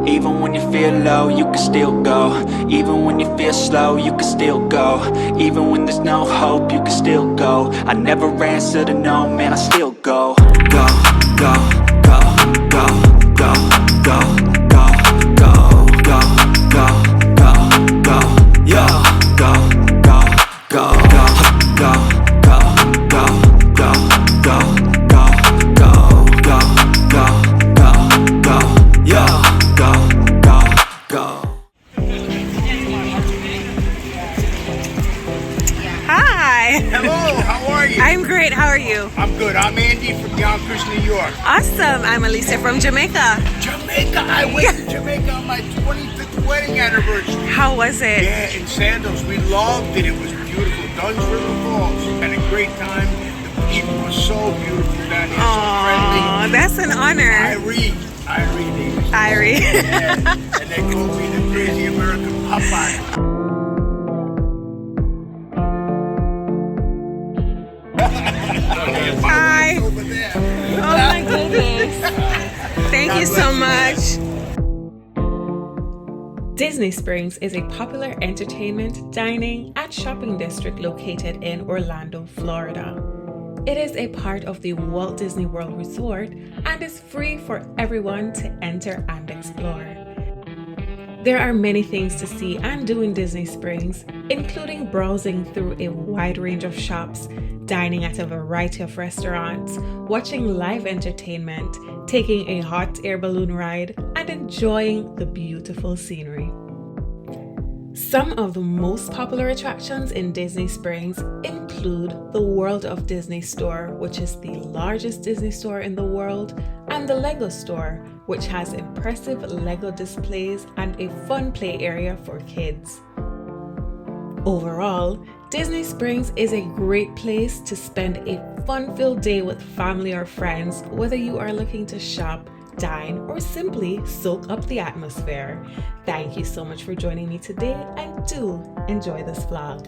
Even when you feel low, you can still go. Even when you feel slow, you can still go. Even when there's no hope, you can still go. I never answer to no, man, I still go. Go, go, go, go, go, go, go, go, go, go, go, go, yo, go, go, go, go, go, go, go, go, go, go, go, go, go, go, yo, go, go, go. Hi. Hello, how are you? I'm great. How are you? I'm good. I'm Andy from Yonkers, New York. Awesome. I'm Alecia from Jamaica. Jamaica! I went to Jamaica on my 25th wedding anniversary. How was it? Yeah, in Sandals. We loved it. It was beautiful. Duns River Falls. Had a great time. The people were so beautiful down here, so Aww, friendly. that's an honor. Irene. Irene. Yeah. And they called me the crazy American Popeye. Hi. Over there. Oh my goodness. Thank you so much. Disney Springs is a popular entertainment, dining, and shopping district located in Orlando, Florida. It is a part of the Walt Disney World Resort and is free for everyone to enter and explore. There are many things to see and do in Disney Springs, including browsing through a wide range of shops, dining at a variety of restaurants, watching live entertainment, taking a hot air balloon ride, and enjoying the beautiful scenery. Some of the most popular attractions in Disney Springs include the World of Disney store, which is the largest Disney store in the world, and the Lego store, which has impressive Lego displays and a fun play area for kids. Overall, Disney Springs is a great place to spend a fun-filled day with family or friends, whether you are looking to shop, dine, or simply soak up the atmosphere. Thank you so much for joining me today, and do enjoy this vlog.